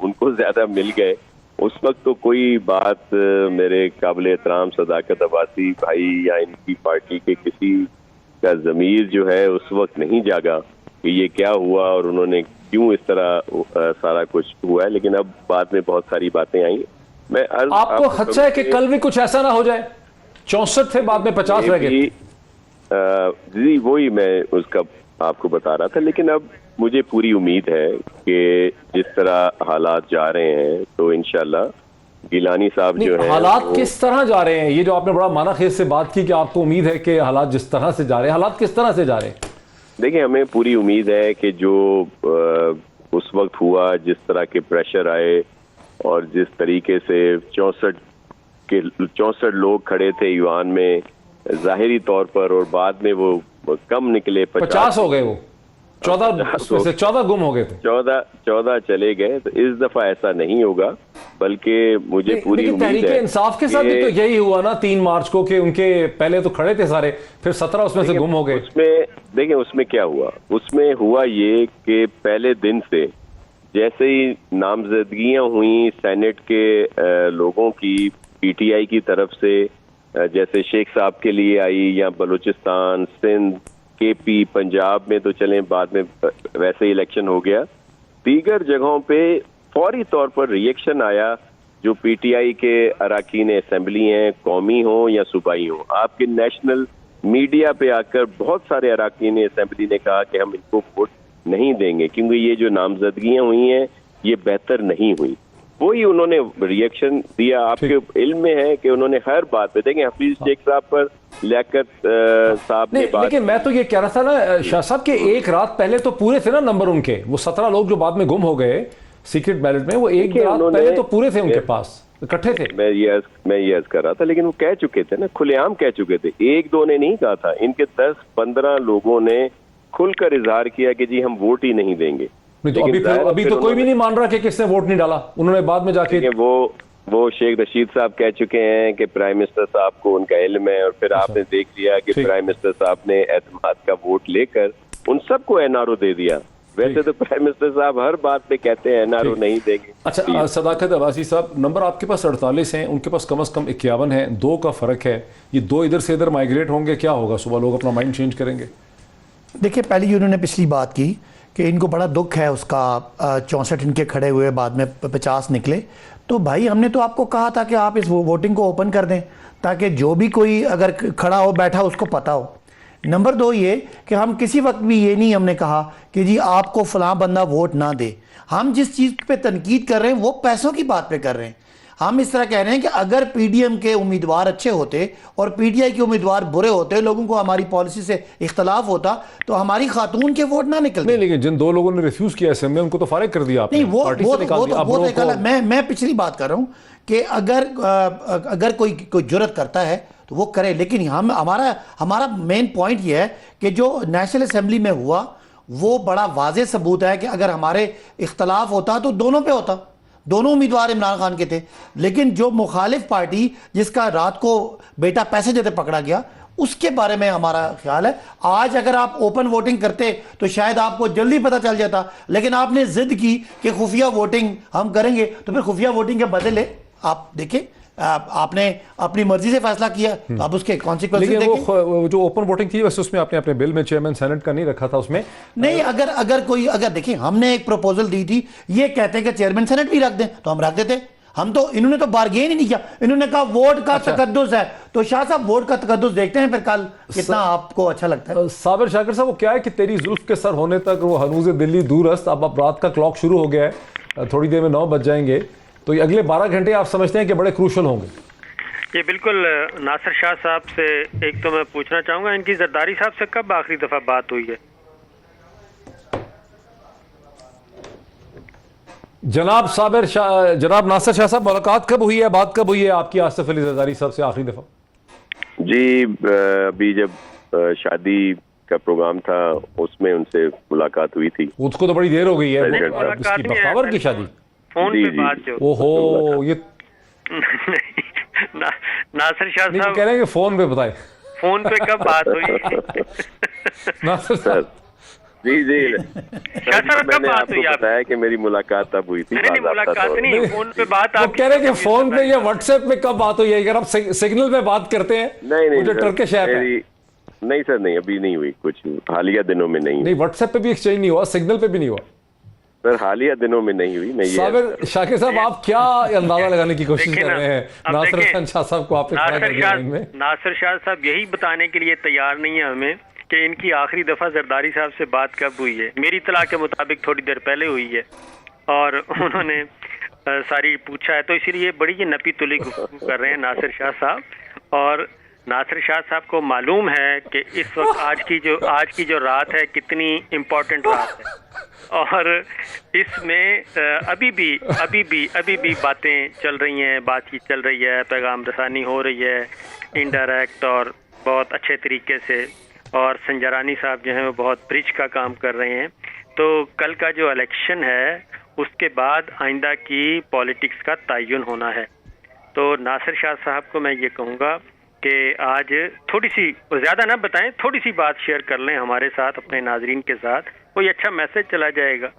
Speaker 9: उनको ज्यादा मिल गए। उस वक्त तो कोई बात मेरे काबिल एहतराम सदाकत अब्बासी भाई या इनकी पार्टी के किसी का ज़मीर जो है उस वक्त नहीं जागा कि ये क्या हुआ और उन्होंने क्यों इस तरह सारा कुछ हुआ है, लेकिन अब बाद में बहुत सारी बातें आई। मैं
Speaker 1: आपको खदशा है कि कल भी कुछ ऐसा ना हो जाए? 64 थे, बाद में 50 रह गए।
Speaker 9: जी वही मैं उसका आपको बता रहा था, लेकिन अब मुझे पूरी उम्मीद है कि जिस तरह हालात जा रहे हैं तो इंशाल्लाह गिलानी साहब जो है
Speaker 1: हालात किस तरह जा रहे हैं, ये जो आपने बड़ा मानाखेज से बात की कि आपको उम्मीद है कि हालात जिस तरह से जा रहे हैं, हालात किस तरह से जा रहे हैं?
Speaker 9: देखिए, हमें पूरी उम्मीद है कि जो उस वक्त हुआ, जिस तरह के प्रेशर आए और जिस तरीके से 64 लोग खड़े थे ईवान में जाहिरी तौर पर, और बाद में वो कम निकले,
Speaker 1: 50 हो गए, वो 14 से 14 गुम हो गए थे,
Speaker 9: 14 चले गए। तो इस दफा ऐसा नहीं होगा, बल्कि मुझे पूरी उम्मीद है।
Speaker 1: तहरीक इंसाफ के साथ भी तो यही हुआ ना 3 मार्च को, कि उनके पहले तो खड़े थे सारे, फिर 17 उसमें से गुम हो गए।
Speaker 9: उसमें देखिए उसमें क्या हुआ, उसमें हुआ ये कि पहले दिन से जैसे ही नामजदगियां हुई सेनेट के लोगों की पीटीआई की तरफ से, जैसे शेख साहब के लिए आई, या बलूचिस्तान, सिंध, केपी, पंजाब में तो चलें, बाद में वैसे ही इलेक्शन हो गया, दीगर जगहों पे फौरी तौर पर रिएक्शन आया। जो पीटीआई के अराकीन असेंबली हैं, कौमी हो या सूबाई हो, आपके नेशनल मीडिया पे आकर बहुत सारे अराकीन असेंबली ने कहा कि हम इनको वोट नहीं देंगे क्योंकि ये जो नामजदगियां हुई हैं ये बेहतर नहीं हुई। वही उन्होंने रिएक्शन दिया। आपके इल्म में है कि उन्होंने हर बात पे, देखें हफीज शेख साहब पर लियाकत साहब ने बात,
Speaker 1: लेकिन मैं तो ये कह रहा था ना शाह साहब के एक रात पहले तो पूरे थे ना नंबर उनके, वो 17 लोग जो बाद में गुम हो गए सीक्रेट बैलेट में, वो एक रात पहले तो पूरे थे उनके पास, इकट्ठे थे।
Speaker 9: मैं ये अर्ज कर रहा था, लेकिन वो कह चुके थे ना, खुलेआम कह चुके थे, एक दो ने नहीं कहा था, इनके 10-15 लोगों ने खुलकर इजहार किया कि जी हम वोट ही नहीं देंगे।
Speaker 1: नहीं तो अभी तो कोई भी नहीं मान रहा कि किसने वोट नहीं डाला, उन्होंने बाद में जाके
Speaker 9: वो शेख रशीद साहब कह चुके हैं कि प्राइम मिनिस्टर साहब को उनका इल्म है, और फिर आपने देख लिया कि प्राइम मिनिस्टर साहब ने एतमाद का वोट लेकर उन सबको एनआरओ दे दिया। वैसे तो प्राइम मिनिस्टर साहब हर बात पे कहते हैं एनआरओ नहीं देंगे।
Speaker 1: अच्छा सदाकत अब्बासी साहब, नंबर आपके पास 48 हैं, उनके पास कम से कम 51 है, 2 का फर्क है, ये 2 इधर से इधर माइग्रेट होंगे, क्या होगा? सुबह लोग अपना माइंड चेंज करेंगे?
Speaker 10: देखिए, पहले उन्होंने पिछली बात की कि इनको बड़ा दुख है उसका, 64 इनके खड़े हुए, बाद में 50 निकले। तो भाई हमने तो आपको कहा था कि आप इस वोटिंग को ओपन कर दें ताकि जो भी कोई अगर खड़ा हो बैठा उसको पता हो। नंबर 2 ये कि हम किसी वक्त भी ये नहीं हमने कहा कि जी आपको फलां बंदा वोट ना दे। हम जिस चीज़ पे तनकीद कर रहे हैं वो पैसों की बात पे कर रहे हैं। हम इस तरह कह रहे हैं कि अगर पीडीएम के उम्मीदवार अच्छे होते और पीटीआई के उम्मीदवार बुरे होते, लोगों को हमारी पॉलिसी से इख्तलाफ होता, तो हमारी खातून के वोट ना निकलते।
Speaker 1: नहीं, लेकिन जिन 2 लोगों ने रिफ्यूज किया असेंबली, उनको तो फारिग कर दिया आपने,
Speaker 10: नहीं, वो मैं पिछली बात कर रहा हूँ कि अगर कोई जुर्रत करता है तो वो करे, लेकिन हमारा मेन पॉइंट ये है कि जो नेशनल असेंबली में हुआ वो बड़ा वाज़ेह सबूत है कि अगर हमारे इख्तलाफ होता तो दोनों पे होता, दोनों उम्मीदवार इमरान खान के थे। लेकिन जो मुखालिफ पार्टी जिसका रात को बेटा पैसे देते पकड़ा गया, उसके बारे में हमारा ख्याल है आज अगर आप ओपन वोटिंग करते तो शायद आपको जल्दी पता चल जाता, लेकिन आपने जिद की कि खुफिया वोटिंग हम करेंगे, तो फिर खुफिया वोटिंग के बदले आप देखिए आपने अपनी मर्जी से फैसला किया, तो आप उसके कॉन्सिक्वेंसेस देखें।
Speaker 1: वो जो ओपन वोटिंग थी वैसे उसमें आपने अपने बिल में चेयरमैन सेनेट का नहीं रखा था उसमें?
Speaker 10: नहीं, अगर देखिए हमने एक प्रपोजल दी थी, ये कहते हैं कि चेयरमैन सेनेट भी रख दें तो हम रख देते। हम तो, इन्होंने तो बार्गेन ही नहीं किया, इन्होंने कहा वोट का तकद्दुस है। तो शाह साहब वोट का तकद्दुस देखते हैं फिर कल कितना आपको अच्छा लगता है।
Speaker 1: साबिर शाकिर साहब, वो क्या है कि तेरी जुल्फ के सर होने तक वो हनूज दिल्ली दूरस्त, अब रात का क्लॉक शुरू हो गया है, थोड़ी देर में 9 बज जाएंगे, तो ये अगले 12 घंटे आप समझते हैं कि बड़े क्रूशल होंगे?
Speaker 8: ये बिल्कुल नासिर शाह साहब से एक तो मैं पूछना चाहूँगा, इनकी जरदारी साहब से कब आखिरी दफ़ा बात हुई है?
Speaker 1: जनाब नासिर शाह साहब, मुलाकात कब हुई है, बात कब हुई है आपकी आसिफ अली जरदारी साहब से आखिरी दफ़ा?
Speaker 9: जी अभी जब शादी का प्रोग्राम था उसमें उनसे मुलाकात हुई थी।
Speaker 1: उसको तो बड़ी देर हो गई है, इसकी बखावर की शादी,
Speaker 8: फोन पे बात जो।
Speaker 1: ओहो, ये
Speaker 8: नासिर शाह साहब
Speaker 1: कह रहे हैं कि फोन पे बताए,
Speaker 8: फोन पे कब बात हुई?
Speaker 1: नासिर साहब
Speaker 9: जी मैंने आपको बताया कि मेरी मुलाकात तब हुई थी।
Speaker 8: नहीं, मुलाकात नहीं, फोन पे बात।
Speaker 1: आप कह रहे हैं कि फोन पे या व्हाट्सएप पे कब बात हुई है? अगर आप सिग्नल पे बात करते हैं,
Speaker 9: नहीं
Speaker 1: टर्किश ऐप है।
Speaker 9: नहीं सर, नहीं, अभी नहीं हुई, कुछ हालिया दिनों में नहीं हुई।
Speaker 1: नहीं, व्हाट्सएप पे भी एक्सचेंज नहीं हुआ, सिग्नल पे भी नहीं हुआ
Speaker 9: सर, हालिया दिनों में नहीं हुई। मैं ये
Speaker 1: साबिर शाकिर साहब, आप क्या अंदाजा लगाने की कोशिश कर रहे हैं नासिर हुसैन शाह साहब को आपने खड़ा कर दिया में?
Speaker 8: नासिर शाह साहब यही बताने के लिए तैयार नहीं है हमें कि इनकी आखिरी दफा जरदारी साहब से बात कब हुई है। मेरी इत्तला के मुताबिक थोड़ी देर पहले हुई है और उन्होंने सारी पूछा है, तो इसीलिए बड़ी ये नपी तुली गुफ्तगू कर रहे हैं नासिर शाह साहब। और नासिर शाह साहब को मालूम है कि इस वक्त आज की जो रात है कितनी इम्पोर्टेंट रात है और इसमें अभी भी बातें चल रही हैं, बातचीत चल रही है, पैगाम रसानी हो रही है इनडायरेक्ट और बहुत अच्छे तरीके से। और संजरानी साहब जो हैं वो बहुत ब्रिज का काम कर रहे हैं। तो कल का जो इलेक्शन है उसके बाद आइंदा की पॉलिटिक्स का तयन होना है। तो नासिर शाह साहब को मैं ये कहूँगा कि आज थोड़ी सी, ज़्यादा ना बताएं, थोड़ी सी बात शेयर कर लें हमारे साथ, अपने नाजरीन के साथ, कोई अच्छा मैसेज चला जाएगा।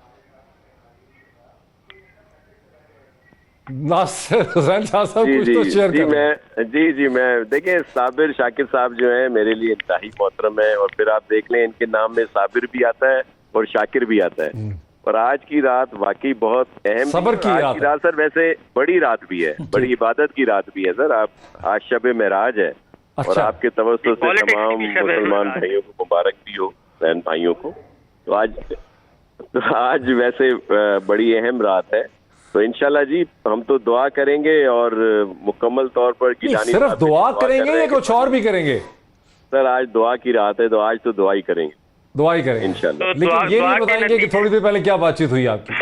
Speaker 1: नासिर हुसैन शाह साहब कुछ तो शेयर
Speaker 9: करें। जी मैं देखिए, साबिर शाकिर साहब जो है मेरे लिए इंतहाई मोहतरम है और फिर आप देख लें इनके नाम में साबिर भी आता है और शाकिर भी आता है। और आज की रात वाकई बहुत अहम,
Speaker 1: सबर की
Speaker 9: रात सर, वैसे बड़ी रात भी है, बड़ी इबादत की रात भी है सर। आप आज शब मेराज है और आपके तवज्जो से तमाम मुसलमान भाइयों को मुबारक भी हो, बहन भाइयों को। तो आज वैसे बड़ी अहम रात है। तो इंशाल्लाह जी हम तो दुआ करेंगे और मुकम्मल तौर पर गिलानी
Speaker 1: सिर्फ दुआ करेंगे या कुछ और भी करेंगे?
Speaker 9: सर आज दुआ की रात है तो आज तो दुआ ही करेंगे,
Speaker 1: दुआ ही करेंगे
Speaker 9: इंशाल्लाह।
Speaker 1: लेकिन ये नहीं बताएंगे कि थोड़ी देर पहले क्या बातचीत हुई आपकी?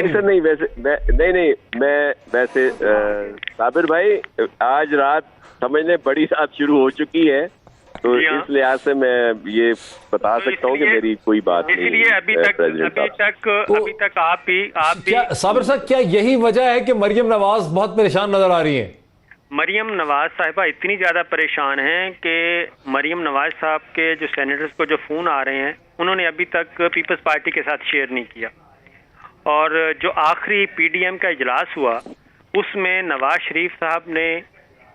Speaker 9: सर नहीं, वैसे मैं वैसे साबिर भाई आज रात समझ लें बड़ी रात शुरू हो चुकी है, तो इस लिहाज से मैं ये बता सकता हूँ कि मेरी कोई बात नहीं।
Speaker 8: इसलिए अभी तक आप भी
Speaker 1: क्या साबिर साहब, क्या यही वजह है कि मरियम नवाज बहुत परेशान नजर आ रही हैं?
Speaker 8: मरियम नवाज साहिबा इतनी ज़्यादा परेशान हैं कि मरियम नवाज साहब के जो सेनेटर्स को जो फ़ोन आ रहे हैं उन्होंने अभी तक पीपल्स पार्टी के साथ शेयर नहीं किया। और जो आखिरी पीडीएम का इजलास हुआ उसमें नवाज शरीफ साहब ने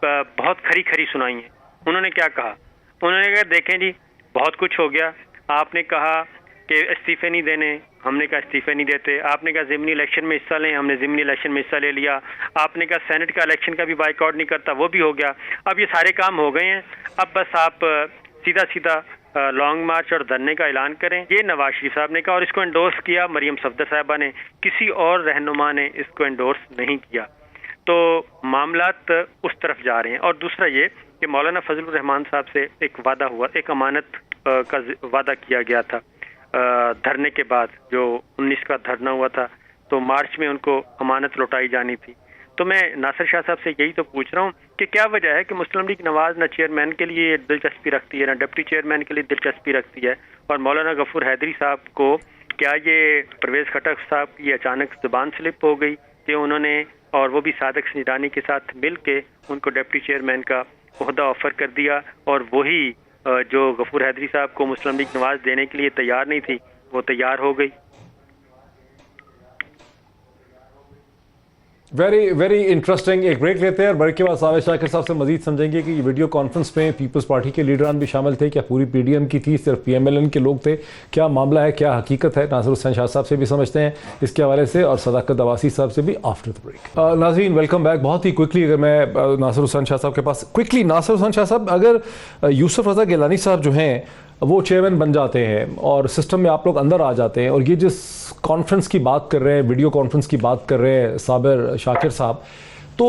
Speaker 8: बहुत खरी सुनाई है। उन्होंने क्या कहा? उन्होंने कहा देखें जी बहुत कुछ हो गया, आपने कहा कि इस्तीफे नहीं देने, हमने कहा इस्तीफे नहीं देते। आपने कहा ज़िमनी इलेक्शन में हिस्सा लें, हमने ज़िमनी इलेक्शन में हिस्सा ले लिया। आपने कहा सेनेट का इलेक्शन का भी बाइकआउट नहीं करता, वो भी हो गया। अब ये सारे काम हो गए हैं, अब बस आप सीधा लॉन्ग मार्च और धरने का ऐलान करें। ये नवाज शरीफ साहब ने कहा और इसको एंडोर्स किया मरियम सफदर साहिबा ने, किसी और रहनुमा ने इसको एंडोर्स नहीं किया। तो मामलात उस तरफ जा रहे हैं। और दूसरा ये कि मौलाना फजलुर रहमान साहब से एक वादा हुआ, एक अमानत का वादा किया गया था धरने के बाद, जो 19 का धरना हुआ था, तो मार्च में उनको अमानत लौटाई जानी थी। तो मैं नासिर शाह साहब से यही तो पूछ रहा हूँ कि क्या वजह है कि मुस्लिम लीग नवाज न चेयरमैन के लिए दिलचस्पी रखती है, न डिप्टी चेयरमैन के लिए दिलचस्पी रखती है, और मौलाना गफूर हैदरी साहब को क्या ये परवेज़ खटक साहब की अचानक जुबान स्लिप हो गई कि उन्होंने, और वो भी सादिक संजरानी के साथ मिल के उनको डिप्टी चेयरमैन का ओहदा ऑफर कर दिया, और वही जो गफूर हैदरी साहब को मुस्लिम लीग नवाज देने के लिए तैयार नहीं थी वो तैयार हो गई।
Speaker 1: Very interesting. एक ब्रेक लेते हैं और ब्रेक के बाद साबिर शाकिर साहब से मजीद समझेंगे कि वीडियो कॉन्फ्रेंस में पीपल्स पार्टी के लीडरान भी शामिल थे, क्या पूरी पीडीएम की थी, सिर्फ पीएमएलएन के लोग थे, क्या मामला है, क्या हकीकत है? नासिर हुसैन शाह साहब से भी समझते हैं इसके हवाले से, और सदाकत अवासी साहब से भी आफ्टर द ब्रेक। नाज़रीन वेलकम बैक। बहुत ही क्विकली अगर मैं नासिर हुसैन शाह साहब के पास क्विकली, नासिर हुसैन शाह साहब, अगर यूसुफ रज़ा गिलानी साहब जो हैं वो चेयरमैन बन जाते हैं और सिस्टम में आप लोग अंदर आ जाते हैं, और ये जिस कॉन्फ्रेंस की बात कर रहे हैं, वीडियो कॉन्फ्रेंस की बात कर रहे हैं साबिर शाकिर साहब, तो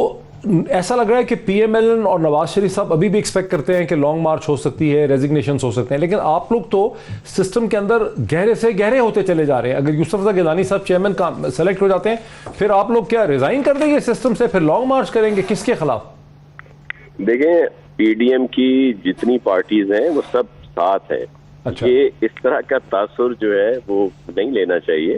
Speaker 1: ऐसा लग रहा है कि पीएमएलएन और नवाज शरीफ साहब अभी भी एक्सपेक्ट करते हैं कि लॉन्ग मार्च हो सकती है, रेजिग्नेशन हो सकते हैं, लेकिन आप लोग तो सिस्टम के अंदर गहरे से गहरे होते चले जा रहे हैं। अगर यूसुफ रज़ा गिलानी साहब चेयरमैन का सेलेक्ट हो जाते हैं, फिर आप लोग क्या रिजाइन कर देंगे सिस्टम से, फिर लॉन्ग मार्च करेंगे, किसके खिलाफ?
Speaker 9: देखें, पीडीएम की जितनी पार्टीज हैं वो सब साथ है।
Speaker 1: अच्छा।
Speaker 9: ये इस तरह का तासुर जो है वो नहीं लेना चाहिए।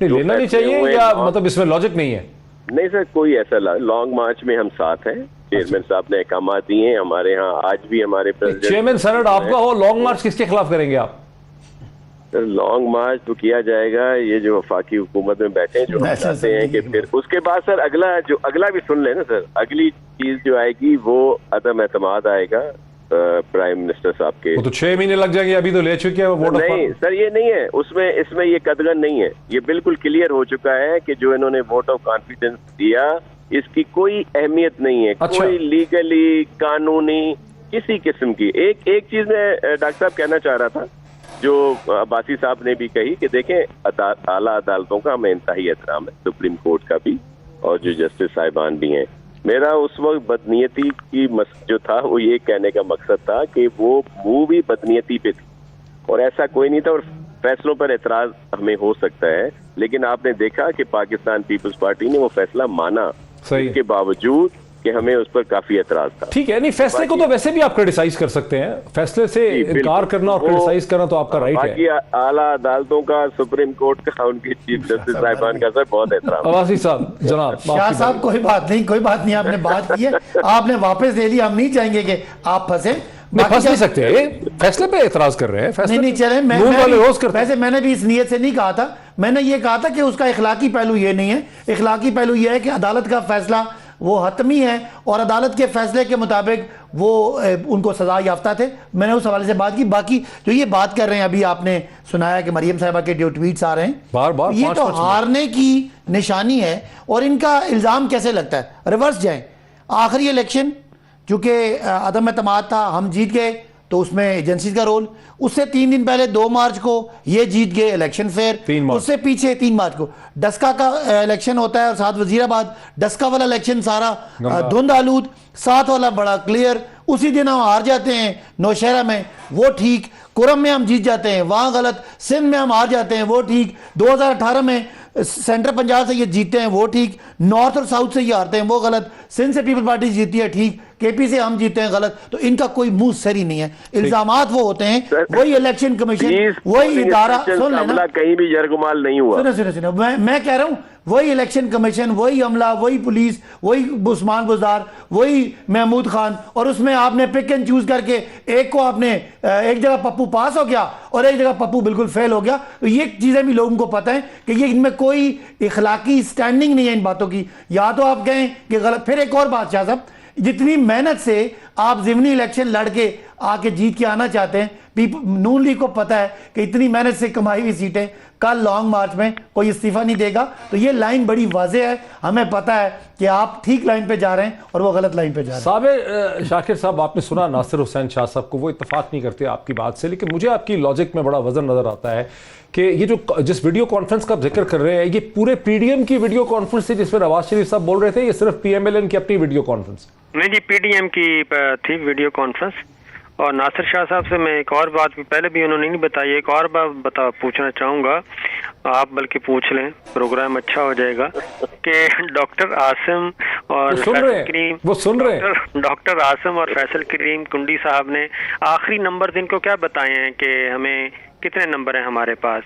Speaker 1: नहीं लेना नहीं चाहिए, या मतलब इसमें लॉजिक नहीं है?
Speaker 9: नहीं सर, कोई ऐसा लॉन्ग मार्च में हम साथ हैं। चेयरमैन साहब ने अहकाम दिए हैं हमारे यहाँ, आज भी हमारे
Speaker 1: चेयरमैन सेनेट आपका हो, लॉन्ग मार्च किसके खिलाफ करेंगे आप?
Speaker 9: सर लॉन्ग मार्च तो किया जाएगा, ये जो वफाकी हुकूमत में बैठे हैं जो हम चाहते हैं कि फिर उसके बाद सर अगला भी सुन लेना सर, अगली चीज जो आएगी वो अदम एतमाद आएगा, प्राइम मिनिस्टर साहब के।
Speaker 1: वो तो 6 महीने लग जाएंगे, अभी तो ले चुके हैं वोट।
Speaker 9: नहीं सर, ये नहीं है, उसमें इसमें ये कदगन नहीं है। ये बिल्कुल क्लियर हो चुका है कि जो इन्होंने वोट ऑफ कॉन्फिडेंस दिया इसकी कोई अहमियत नहीं है।
Speaker 1: अच्छा।
Speaker 9: कोई लीगली, कानूनी, किसी किस्म की। एक चीज मैं डॉक्टर साहब कहना चाह रहा था, जो अब्बासी साहब ने भी कही कि देखें आला अदालतों का हमें इंतहाई एहतराम है, सुप्रीम कोर्ट का भी, और जो जस्टिस साहिबान भी हैं। मेरा उस वक्त बदनीयती की जो था वो ये कहने का मकसद था कि वो मूवी बदनीयती पे थी और ऐसा कोई नहीं था, और फैसलों पर एतराज हमें हो सकता है, लेकिन आपने देखा कि पाकिस्तान पीपल्स पार्टी ने वो फैसला माना, इसके बावजूद कि हमें उस पर काफी एतराज था।
Speaker 1: ठीक है, नहीं फैसले को तो वैसे भी आप क्रिटिसाइज कर सकते हैं, फैसले से इनकार करना और क्रिटिसाइज करना तो आपका राइट है।
Speaker 9: बाकी आला अदालतों का, सुप्रीम कोर्ट का, उनकी चीफ जस्टिस साहिबान का सर बहुत एहतराम।
Speaker 1: अब्बासी साहब, जनाब
Speaker 10: शाह साहब, कोई बात नहीं, आपने बात की है, आपने वापस ले ली, हम नहीं चाहेंगे कि आप फंसे।
Speaker 1: फंस नहीं सकते, फैसले पे एतराज कर रहे हैं।
Speaker 10: नहीं चले, वैसे मैंने भी इस नीयत से नहीं कहा था। मैंने ये कहा था कि उसका इखलाकी पहलू ये नहीं है, इखलाकी पहलू ये है कि अदालत का फैसला वो हतमी है और अदालत के फैसले के मुताबिक वो उनको सजा याफ्ता थे। मैंने उस हवाले से बात की। बाकी जो ये बात कर रहे हैं, अभी आपने सुनाया कि मरियम साहिबा के जो ट्वीट्स आ रहे हैं
Speaker 1: बार बार,
Speaker 10: ये तो हारने की निशानी है। और इनका इल्ज़ाम कैसे लगता है, रिवर्स जाएं, आखिरी इलेक्शन चूंकि अदम एतमाद था, हम जीत गए तो उसमें एजेंसी का रोल, उससे 3 दिन पहले 2 मार्च को ये जीत गए इलेक्शन फेयर, उससे पीछे 3 मार्च को डस्का का इलेक्शन होता है और साथ वजीराबाद, डस्का वाला इलेक्शन सारा धुंध आलूद, साथ वाला बड़ा क्लियर, उसी दिन हम हार जाते हैं नौशहरा में, वो ठीक, कुरम में हम जीत जाते हैं, वहां गलत, सिंध में हम हार जाते हैं, वो ठीक, 2018 में सेंट्रल पंजाब से ये जीतते हैं, वो ठीक, नॉर्थ और साउथ से ये हारते हैं, वो गलत, सिंध से पीपल पार्टी जीती है, ठीक, केपी से हम जीते हैं, गलत। तो इनका कोई मुंह सरी नहीं है, इल्जामात वो होते हैं, वही इलेक्शन कमीशन, वही इदारा, सुन लेना,
Speaker 9: कहीं भी जरगुमाल नहीं हुआ।
Speaker 10: सुनो, मैं कह रहा हूं वही इलेक्शन कमीशन, वही अमला, वही पुलिस, वही उस्मान बुज़दार, वही महमूद खान, और उसमें आपने पिक एंड चूज करके एक को आपने एक जगह पप्पू पास हो गया और एक जगह पप्पू बिल्कुल फेल हो गया। तो ये चीजें भी लोगों को पता है कि ये इनमें कोई इखलाकी स्टैंडिंग नहीं है इन बातों की। या तो आप कहें कि गलत। फिर एक और बात शाह साहब, जितनी मेहनत से आप ज़िमनी इलेक्शन लड़के आके जीत के आना चाहते हैं, नून लीग को पता है कि इतनी मेहनत से कमाई हुई सीटें कल लॉन्ग मार्च में कोई इस्तीफा नहीं देगा। तो ये लाइन बड़ी वाज़ेह है, हमें पता है कि आप ठीक लाइन पे जा रहे हैं और वो गलत लाइन पे जा रहे हैं।
Speaker 1: साबिर शाकिर साहब, आपने सुना नासिर हुसैन शाह साहब को, वो इत्तेफाक नहीं करते आपकी बात से, लेकिन मुझे आपकी लॉजिक में बड़ा वजन नजर आता है कि ये जो जिस वीडियो कॉन्फ्रेंस का जिक्र कर रहे हैं, ये पूरे पीडीएम की वीडियो कॉन्फ्रेंस थी जिसमें नवाज शरीफ साहब बोल रहे थे, ये सिर्फ पीएमएलएन की अपनी वीडियो कॉन्फ्रेंस?
Speaker 8: नहीं जी, पीडीएम की थी वीडियो कॉन्फ्रेंस। और नासिर शाह साहब से मैं एक और बात, पहले भी उन्होंने नहीं बताई, एक और बात पूछना चाहूँगा, आप बल्कि पूछ लें, प्रोग्राम अच्छा हो जाएगा, कि डॉक्टर आसिम और फैसल करीम, डॉक्टर आसिम और फैसल करीम कुंडी साहब ने आखिरी नंबर इनको क्या बताए हैं कि हमें कितने नंबर हैं हमारे पास?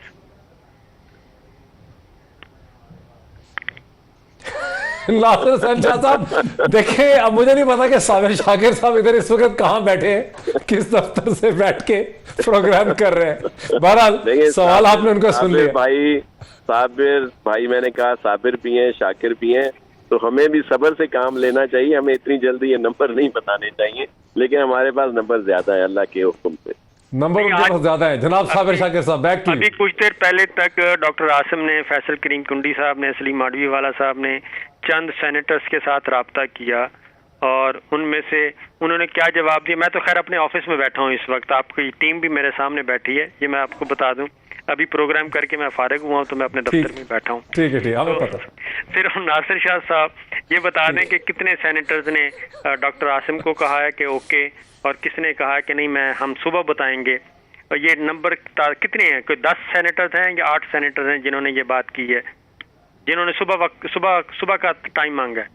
Speaker 1: नासिर हुसैन शाह साहब देखें, अब मुझे नहीं पता कि साबिर शाकिर साहब इधर इस वक्त कहाँ बैठे हैं, किस दफ्तर से बैठ के प्रोग्राम कर रहे हैं। बहरहाल सवाल आपने उनको सुन लिया।
Speaker 9: भाई साबिर भाई, मैंने कहा साबिर भी हैं, शाकिर भी हैं, तो हमें भी सब्र से काम लेना चाहिए। हमें इतनी जल्दी ये नंबर नहीं बताने चाहिए, लेकिन हमारे पास नंबर ज्यादा है अल्लाह के हुक्म से।
Speaker 1: नंबर उनके पास ज्यादा है। जनाब साबिर शाकिर साहब, बैक टू यू।
Speaker 8: अभी कुछ देर पहले तक डॉक्टर आसिम ने, फैसल करीम कुंडी साहब ने, सलीम माडवी वाला साहब ने चंद सेनेटर्स के साथ राब्ता किया और उनमें से उन्होंने क्या जवाब दिया। मैं तो खैर अपने ऑफिस में बैठा हूँ इस वक्त, आपकी टीम भी मेरे सामने बैठी है, ये मैं आपको बता दूं। अभी प्रोग्राम करके मैं फारिग हुआ हूँ तो मैं अपने दफ्तर में बैठा हूँ।
Speaker 1: ठीक है, हमें पता।
Speaker 8: सिर्फ नासिर शाह साहब ये बता दें कि कितने सेनेटर्स ने डॉक्टर आसिम को कहा है कि ओके, और किसने कहा है कि नहीं, हम सुबह बताएंगे। और ये नंबर कितने हैं? कोई 10 सेनेटर्स हैं या 8 सेनेटर्स हैं जिन्होंने ये बात की है, जिन्होंने सुबह का टाइम मांगा है?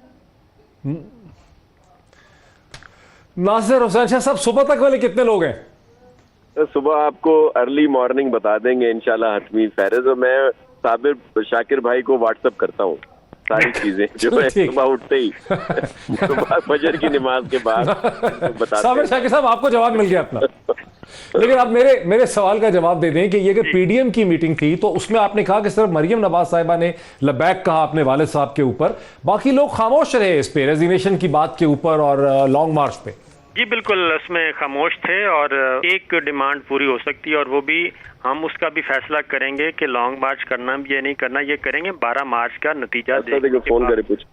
Speaker 1: नासिर हुसैन शाह साहब, सुबह तक वाले कितने लोग हैं?
Speaker 9: सुबह आपको अर्ली मॉर्निंग बता देंगे इंशाल्लाह हतमी फैरज। और मैं साबिर शाकिर भाई को व्हाट्सएप करता हूँ सारी चीजें जो है सुबह उठते ही सुबह फजर की नमाज के बाद बता।
Speaker 1: साबिर शाकिर साहब, आपको जवाब मिल गया अपना, लेकिन आप मेरे सवाल का जवाब दे दें कि ये अगर पीडीएम की मीटिंग थी तो उसमें आपने कहा कि सिर्फ मरियम नवाज साहिबा ने लबैक कहा अपने वालिद साहब के ऊपर, बाकी लोग खामोश रहे इस पे, रेजिग्नेशन की बात के ऊपर और लॉन्ग मार्च पे।
Speaker 8: जी बिल्कुल, उसमें खामोश थे और एक डिमांड पूरी हो सकती है और वो भी हम उसका भी फैसला करेंगे कि लॉन्ग मार्च करना भी या नहीं करना, ये करेंगे 12 मार्च का नतीजा देखने के बाद।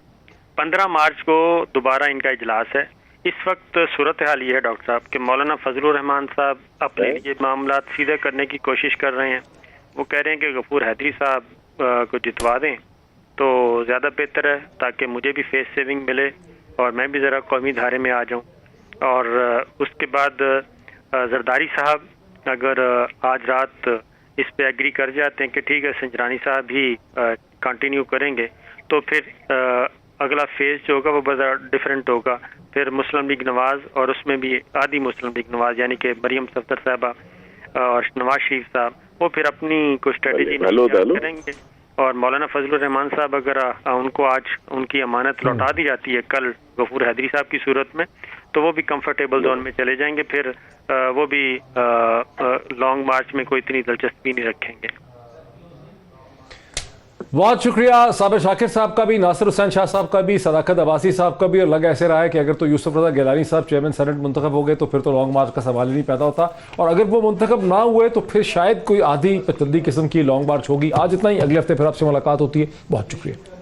Speaker 8: 15 मार्च को दोबारा इनका इजलास है। इस वक्त सूरत हाल ये है डॉक्टर साहब कि मौलाना फजलुर रहमान साहब अपने लिए मामला सीधे करने की कोशिश कर रहे हैं। वो कह रहे हैं कि गफूर हैदरी साहब को जितवा दें तो ज़्यादा बेहतर है, ताकि मुझे भी फेस सेविंग मिले और मैं भी ज़रा कौमी धारे में आ जाऊं। और उसके बाद जरदारी साहब अगर आज रात इस पे एग्री कर जाते हैं कि ठीक है संजरानी साहब ही कंटिन्यू करेंगे, तो फिर अगला फेज जो होगा वो बड़ा डिफरेंट होगा। फिर मुस्लिम लीग नवाज और उसमें भी आधी मुस्लिम लीग नवाज यानी कि मरियम सफदर साहबा और नवाज शरीफ साहब वो फिर अपनी कोई स्ट्रेटेजी करेंगे। और मौलाना फजलुर रहमान साहब अगर उनको आज उनकी अमानत लौटा दी जाती है कल गफूर हैदरी साहब की सूरत में, तो वो भी कंफर्टेबल जोन में चले जाएंगे। फिर वो भी लॉन्ग मार्च में कोई इतनी दिलचस्पी नहीं रखेंगे।
Speaker 1: बहुत शुक्रिया साबिर शाकिर साहब का भी, नासिर हुसैन शाह साहब का भी, सदाकत अब्बासी साहब का भी। और लग ऐसे रहा है कि अगर तो यूसुफ रजा गिलानी साहब चेयरमैन सेनेट मुंतखब हो गए तो फिर तो लॉन्ग मार्च का सवाल ही नहीं पैदा होता, और अगर वो मुंतखब ना हुए तो फिर शायद कोई आधी पचंदी किस्म की लॉन्ग मार्च होगी। आज इतना ही, अगले हफ्ते फिर आपसे मुलाकात होती है। बहुत शुक्रिया।